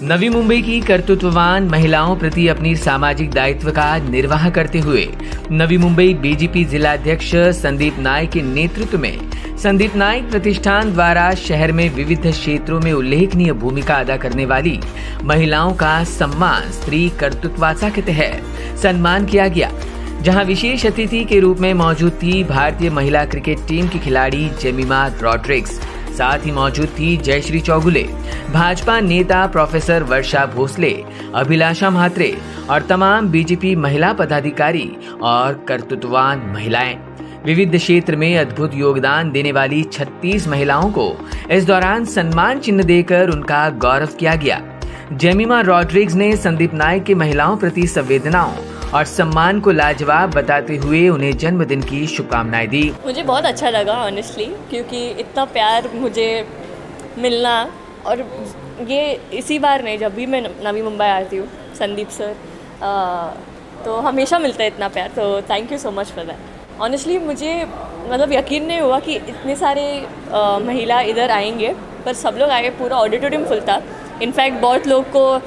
नवी मुंबई की कर्तृत्ववान महिलाओं प्रति अपनी सामाजिक दायित्व का निर्वाह करते हुए नवी मुंबई बीजेपी जिलाध्यक्ष संदीप नाइक के नेतृत्व में संदीप नाइक प्रतिष्ठान द्वारा शहर में विविध क्षेत्रों में उल्लेखनीय भूमिका अदा करने वाली महिलाओं का सम्मान स्त्री कर्तृत्वाचा के तहत सम्मान किया गया, जहां विशेष अतिथि के रूप में मौजूद थी भारतीय महिला क्रिकेट टीम की खिलाड़ी जेमिमा रॉड्रिग्स। साथ ही मौजूद थी जयश्री चौगुले, भाजपा नेता प्रोफेसर वर्षा भोसले, अभिलाषा म्हात्रे और तमाम बीजेपी महिला पदाधिकारी और कर्तृत्ववान महिलाएं। विविध क्षेत्र में अद्भुत योगदान देने वाली 36 महिलाओं को इस दौरान सम्मान चिन्ह देकर उनका गौरव किया गया। जेमिमा रॉड्रिग्स ने संदीप नाइक की महिलाओं प्रति संवेदनाओं और सम्मान को लाजवाब बताते हुए उन्हें जन्मदिन की शुभकामनाएं दी। मुझे बहुत अच्छा लगा ऑनेस्टली, क्योंकि इतना प्यार मुझे मिलना, और ये इसी बार नहीं, जब भी मैं नवी मुंबई आती हूँ संदीप सर तो हमेशा मिलता है इतना प्यार, तो thank you so much for that. Honestly मुझे मतलब यकीन नहीं हुआ कि इतने सारे महिला इधर आएंगे, पर सब लोग आए, पूरा ऑडिटोरियम फुल था। इनफैक्ट बहुत लोग को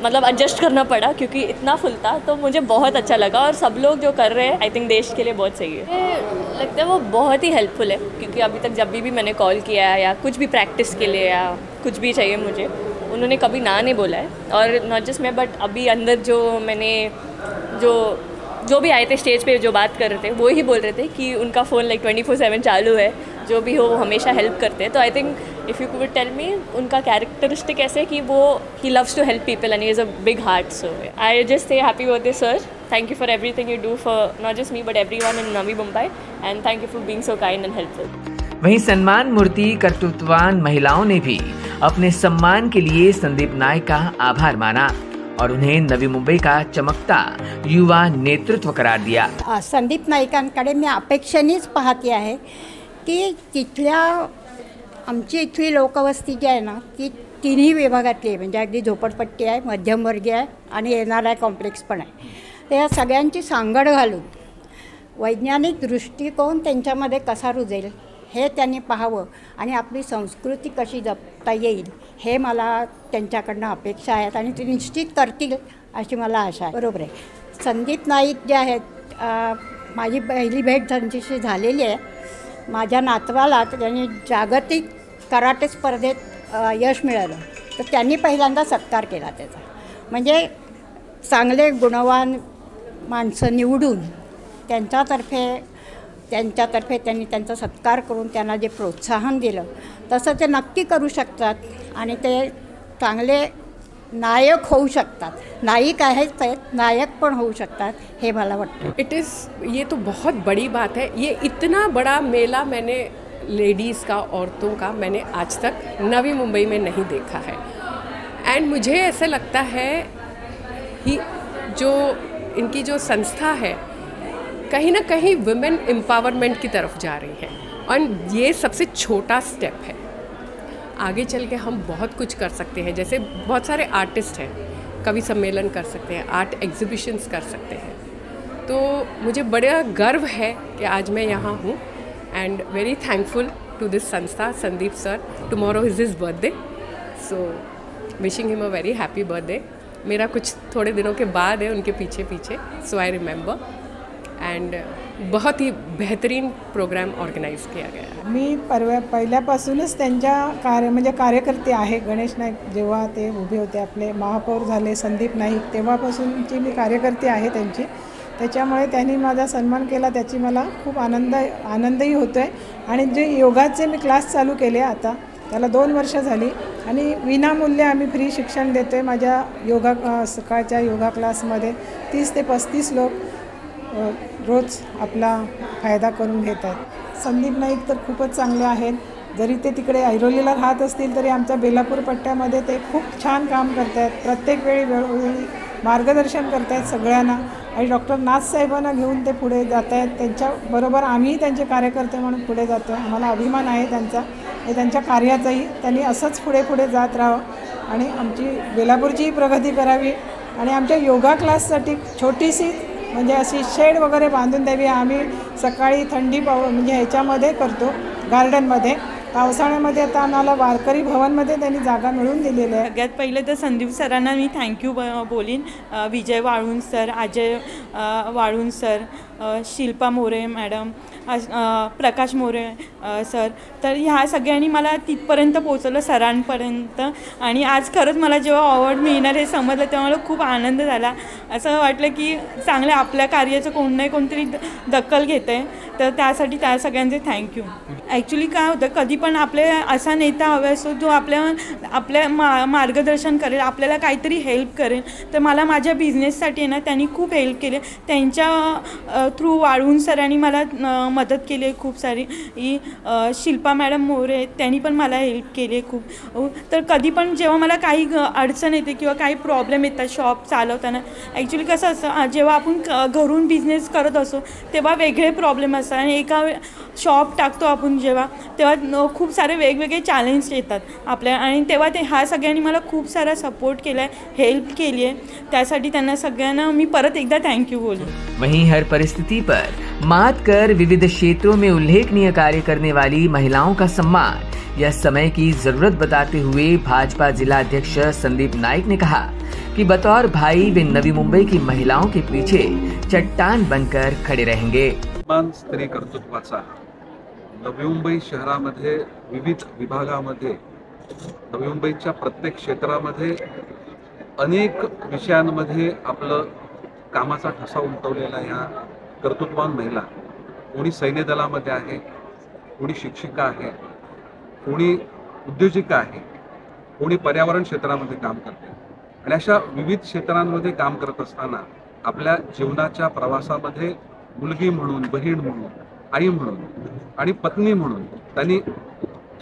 मतलब एडजस्ट करना पड़ा क्योंकि इतना फुल था, तो मुझे बहुत अच्छा लगा। और सब लोग जो कर रहे हैं आई थिंक देश के लिए बहुत सही है। मुझे लगता है वो बहुत ही हेल्पफुल है, क्योंकि अभी तक जब भी मैंने कॉल किया है या कुछ भी प्रैक्टिस के लिए या कुछ भी चाहिए मुझे, उन्होंने कभी ना नहीं बोला है। और नॉट जस्ट मैं, बट अभी अंदर जो मैंने जो भी आए थे स्टेज पे जो बात कर रहे थे, वो ही बोल रहे थे कि उनका फ़ोन लाइक 24/7 चालू है, जो भी हो वो हमेशा हेल्प करते हैं। तो I think if you could tell me उनका कैरेक्टरिस्टिक ऐसे कि वो he loves to help people and he is a big heart. So I just say happy birthday sir, thank you for everything you do for not just me but everyone in Navi Mumbai, and thank you for being so kind and helpful. वहीं सम्मान मूर्ति कर्तृत्ववान महिलाओं ने भी अपने सम्मान के लिए संदीप नाइक का आभार माना और उन्हें नवी मुंबई का चमकता युवा नेतृत्व करार दिया। संदीप नाईकांकडे मी अपेक्षेनेच पाहते आहे की तिथल्या आमची इथली लोकवस्ती जी आहे ना, ती तिन्ही विभागातली आहे, म्हणजे अगदी झोपडपट्टी आहे, मध्यमवर्गीय आहे आणि NRI कॉम्प्लेक्स पण आहे। तर या सगळ्यांची सांगड घालून वैज्ञानिक दृष्टिकोन त्यांच्यामध्ये कसा रुजेल हे त्यांनी पाहावं आणि आपली संस्कृती कशी जपता येईल हे मला त्यांच्याकडनं अपेक्षा आहेत आणि ते निश्चित करतील अशी मला आशा आहे। बरोबर आहे। संदीप नाईक जे आहेत, माझी पहिली भेट त्यांच्याशी झालेली आहे। माझ्या नातवाला त्यांनी जागतिक कराटे स्पर्धेत यश मिळालं, तर त्यांनी पहिल्यांदा सत्कार केला त्याचा। म्हणजे चांगले गुणवान माणसं निवडून त्यांच्यातर्फे त्यांनी त्यांचा सत्कार करून त्यांना जे प्रोत्साहन दिलं, तसं ते नक्की करू शकतात आणि ते चांगले नायक होऊ शकतात। नायक आहेत, नायक पण होऊ शकतात हे मला वाटतं। ये तो बहुत बड़ी बात है। ये इतना बड़ा मेला मैंने लेडीज़ का, औरतों का मैंने आज तक नवी मुंबई में नहीं देखा है। एंड मुझे ऐसा लगता है कि जो इनकी जो संस्था है कहीं ना कहीं वुमेन एम्पावरमेंट की तरफ जा रही है, और ये सबसे छोटा स्टेप है। आगे चल के हम बहुत कुछ कर सकते हैं। जैसे बहुत सारे आर्टिस्ट हैं, कवि सम्मेलन कर सकते हैं, आर्ट एग्जीबिशंस कर सकते हैं। तो मुझे बड़ा गर्व है कि आज मैं यहाँ हूँ, एंड वेरी थैंकफुल टू दिस संस्था, Sandeep sir. Tomorrow is his birthday, so wishing him a very happy birthday. मेरा कुछ थोड़े दिनों के बाद है उनके पीछे, सो आई रिमेंबर। एंड बहुत ही बेहतरीन प्रोग्राम ऑर्गनाइज किया गया है। मी पहिल्यापासूनच त्यांच्या म्हणजे कार्यकर्ते आहे। गणेश नाईक जेव्हा ते उभे होते, आपले महापौर झाले संदीप नाईक, तेव्हापासूनची मी कार्यकर्ते आहे त्यांची। त्याच्यामुळे त्यांनी माझा सन्मान केला, त्याची मला खूप आनंदही होतो आहे। आणि जे योगाचे मी क्लास चालू केले आता, त्याला 2 वर्ष झाली आणि विनामूल्य आम्ही फ्री शिक्षण देतो आहे। माझ्या सकाळच्या योगा क्लासमध्ये 30 ते 35 लोक रोज आपला फायदा करून घेतात। संदीप नाईक तर खूपच चांगले आहेत। जरी ते तिकडे ऐरोलीला राहत असतील तरी आमच्या बेलापूर पट्ट्यामध्ये ते खूप छान काम करत आहेत। प्रत्येक वेळोवेळी मार्गदर्शन करत आहेत सगळ्यांना, आणि डॉक्टर नाथसाहेबांना घेऊन ते पुढे जात आहेत। त्यांच्याबरोबर आम्हीही त्यांचे कार्यकर्ते म्हणून पुढे जातो आहे। आम्हाला अभिमान आहे त्यांचा आणि त्यांच्या कार्याचाही। त्यांनी असंच पुढे जात राहावं आणि आमची बेलापूरचीही प्रगती करावी आणि आमच्या योगा क्लाससाठी छोटीशी म्हणजे अशी शेड वगैरे बांधून द्यावी। आम्ही सकाळी थंडी म्हणजे ह्याच्यामध्ये करतो गार्डनमध्ये, पावसाळ्यामध्ये आता आम्हाला वारकरी भवनमध्ये त्यांनी जागा मिळवून दिलेली आहे. सगळ्यात पहिले तर संदीप सरांना मी थँक्यू बोलीन. Vijay Walunj sir, Ajay Walunj sir, Shilpa More madam, Prakash More sir, तर ह्या सगळ्यांनी मला तिथपर्यंत पोहोचवलं सरांपर्यंत. आणि आज खरंच मला जेव्हा अवॉर्ड मिळणार हे समजलं तेव्हा मला खूप आनंद झाला. असं वाटलं की चांगल्या आपल्या कार्याचं कोण नाही कोणतरी दखल घेतं आहे, तर त्यासाठी त्या सगळ्यांचे थँक्यू. ॲक्च्युली काय होतं, कधी पण आपले असा नेता हवा असतो जो आपल्या मार्गदर्शन करेल, आपल्याला काहीतरी हेल्प करेल. तर मला माझ्या बिझनेससाठी आहे ना त्यांनी खूप हेल्प केली. त्यांच्या थ्रू वाळुंज सरांनी मला मदत केली आहे खूप सारी. शिल्पा मॅडम मोरे त्यांनी पण मला हेल्प केली आहे खूप. तर कधी पण जेव्हा मला काही अडचण येते किंवा काही प्रॉब्लेम येतात शॉप चालवताना, ॲक्च्युली कसं असतं जेव्हा आपण घरून बिझनेस करत असतो तेव्हा वेगळे प्रॉब्लेम असतात. आणि एका शॉप टाकतो आपण जेव्हा, तेव्हा खूप सारे वेगवेगळे चॅलेंज येतात आपल्या. आणि तेव्हा ह्या सगळ्यांनी मला खूप सारा सपोर्ट केला आहे, हेल्प केली आहे. त्यासाठी त्यांना सगळ्यांना मी परत एकदा थँक्यू बोलू. वहीं हर परिस्थिति पर मात कर विविध क्षेत्रों में उल्लेखनीय कार्य करने वाली महिलाओं का सम्मान यह समय की जरूरत बताते हुए भाजपा जिला अध्यक्ष संदीप नाइक ने कहा कि बतौर भाई वे नवी मुंबई की महिलाओं के पीछे चट्टान बनकर खड़े रहेंगे. स्त्री कर्तृत्वाचा नवी मुंबई शहरामध्ये विविध विभागामध्ये, नवी मुंबईच्या प्रत्येक क्षेत्रामध्ये अनेक विषयांमध्ये आपलं कामाचा ठसा उमटवलेला ह्या कर्तृत्ववान महिला, कोणी सैन्य दलामध्ये आहे, कोणी शिक्षिका आहे, कोणी उद्योजिका आहे, कोणी पर्यावरण क्षेत्रामध्ये काम करते. आणि अशा विविध क्षेत्रांमध्ये काम करत असताना आपल्या जीवनाच्या प्रवासामध्ये मुलगी म्हणून, बहीण म्हणून, आई म्हणून आणि पत्नी म्हणून त्यांनी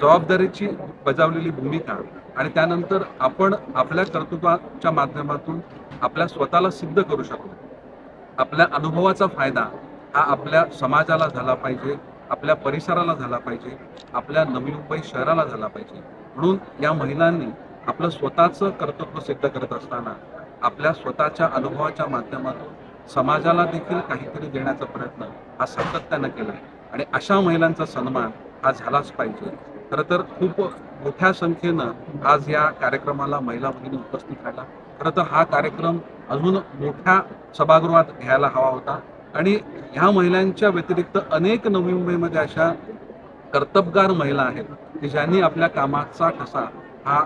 जबाबदारीची बजावलेली भूमिका आणि त्यानंतर आपण आपल्या कर्तृत्वाच्या माध्यमातून आपल्या स्वतःला सिद्ध करू शकतो. आपल्या अनुभवाचा फायदा हा आपल्या समाजाला झाला पाहिजे, आपल्या परिसराला झाला पाहिजे, आपल्या नवी मुंबई शहराला झाला पाहिजे. म्हणून या महिलांनी आपलं स्वतःचं कर्तृत्व सिद्ध करत असताना आपल्या स्वतःच्या अनुभवाच्या माध्यमातून समाजाला देखील काहीतरी देण्याचा प्रयत्न हा सातत्यानं केला आहे. आणि अशा महिलांचा सन्मान हा झालाच पाहिजे. खरं तर खूप मोठ्या संख्येनं आज या कार्यक्रमाला महिला भगिनी उपस्थित राहिला. खरं तर हा कार्यक्रम अजून मोठ्या सभागृहात घ्यायला हवा होता. आणि ह्या महिलांच्या व्यतिरिक्त अनेक नवी मुंबईमध्ये अशा कर्तबगार महिला आहेत की ज्यांनी आपल्या कामाचा ठसा हा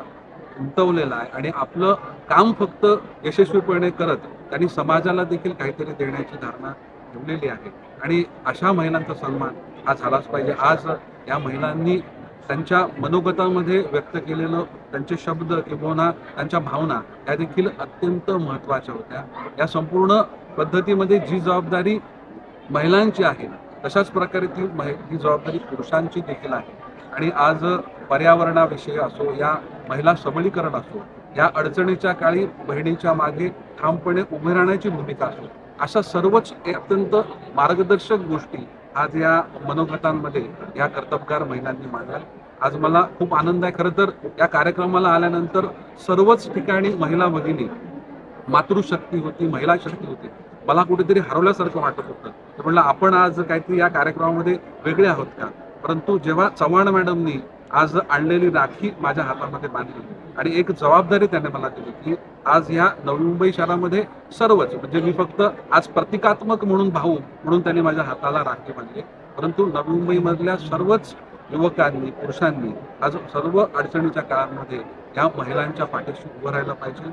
उमटवलेला आहे आणि आपलं काम फक्त यशस्वीपणे करत त्यांनी समाजाला देखील काहीतरी देण्याची धारणा ठेवलेली आहे. आणि अशा महिलांचा सन्मान हा झालाच पाहिजे. आज या महिलांनी त्यांच्या मनोगतामध्ये व्यक्त केलेलं त्यांचे शब्द किंवा त्यांच्या भावना या देखील अत्यंत महत्त्वाच्या होत्या. या संपूर्ण पद्धतीमध्ये जी जबाबदारी महिलांची आहे तशाच प्रकारे ती जबाबदारी पुरुषांची देखील आहे. आणि आज पर्यावरणाविषयी असो, या महिला सबलीकरण असो, या अडचणीच्या काळी बहिणीच्या मागे ठामपणे उभे राहण्याची भूमिका असो, अशा सर्वच अत्यंत मार्गदर्शक गोष्टी आज या मनोगतांमध्ये या कर्तबगार महिलांनी मांडल्या. आज मला खूप आनंद आहे. खरं तर या कार्यक्रमाला आल्यानंतर सर्वच ठिकाणी महिला भगिनी, मातृशक्ती होती, महिला शक्ती होती. मला कुठेतरी हरवल्यासारखं वाटत होतं. तर म्हणलं आपण आज काहीतरी या कार्यक्रमामध्ये वेगळे आहोत का. परंतु जेव्हा चव्हाण मॅडमनी आज आणलेली राखी माझ्या हातामध्ये बांधली आणि एक जबाबदारी त्याने मला दिली की आज ह्या नवी मुंबई शहरामध्ये सर्वच, म्हणजे मी फक्त आज प्रतिकात्मक म्हणून भाऊ म्हणून त्यांनी माझ्या हाताला राखी बांधली, परंतु नवी मुंबईमधल्या सर्वच युवकांनी, पुरुषांनी आज सर्व अडचणीच्या काळामध्ये या महिलांच्या पाठीशी उभं राहायला पाहिजे.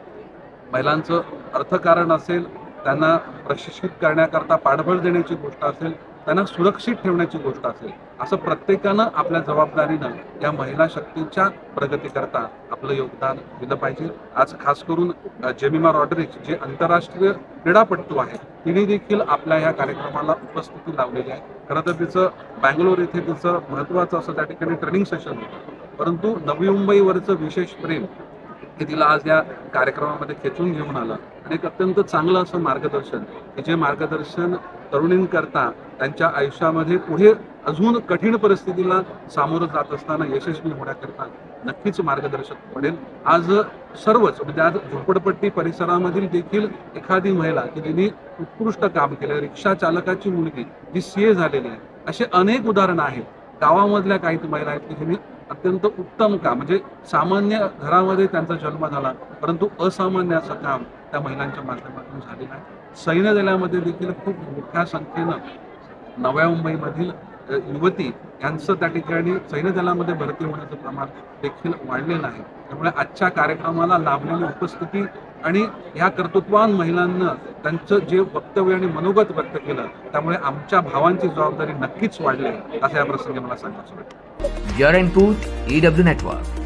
महिलांचं अर्थकारण असेल, त्यांना प्रशिक्षित करण्याकरता पाठबळ देण्याची गोष्ट असेल, त्यांना सुरक्षित ठेवण्याची गोष्ट असेल, असं प्रत्येकानं आपल्या जबाबदारीनं या महिला शक्तीच्या प्रगतीकरता आपलं योगदान दिलं पाहिजे. आज खास करून जेमिमा रॉड्रिक्स जे आंतरराष्ट्रीय क्रीडापटू आहे, तिने देखील आपल्या ह्या कार्यक्रमाला उपस्थिती लावलेली आहे. खरं तर तिचं बँगलोर येथे तिचं महत्त्वाचं असं त्या ठिकाणी ट्रेनिंग सेशन होतं, परंतु नवी मुंबईवरचं विशेष प्रेम हे तिला आज या कार्यक्रमामध्ये खेचून घेऊन आलं. आणि एक अत्यंत चांगलं असं मार्गदर्शन, हे जे मार्गदर्शन तरुणींकरता त्यांच्या आयुष्यामध्ये पुढे अजून कठीण परिस्थितीला सामोरं जात असताना यशस्वी होण्याकरता नक्कीच मार्गदर्शक पडेल. आज सर्वच, म्हणजे आज झोपडपट्टी परिसरामधील देखील एखादी महिला की जिने उत्कृष्ट काम केलं, रिक्षा चालकाची मुलगी जी CA झालेली आहे, असे अनेक उदाहरणं आहेत. गावामधल्या काही महिला आहेत की जिने अत्यंत उत्तम काम, म्हणजे सामान्य घरामध्ये त्यांचा जन्म झाला परंतु असामान्य असं काम त्या महिलांच्या माध्यमातून झालेलं आहे. सैन्य दलामध्ये देखील खूप मोठ्या संख्येनं नव्या मुंबईमधील युवती यांचं त्या ठिकाणी सैन्य दलामध्ये भरती होण्याचं प्रमाण देखील वाढलेलं आहे. त्यामुळे आजच्या कार्यक्रमाला लाभलेली उपस्थिती आणि ह्या कर्तृत्ववान महिलांना त्यांचं जे वक्तव्य आणि मनोगत व्यक्त केलं त्यामुळे आमच्या भावांची जबाबदारी नक्कीच वाढली असं या प्रसंगी मला सांगायचं वाटतं. Bureau report EW network.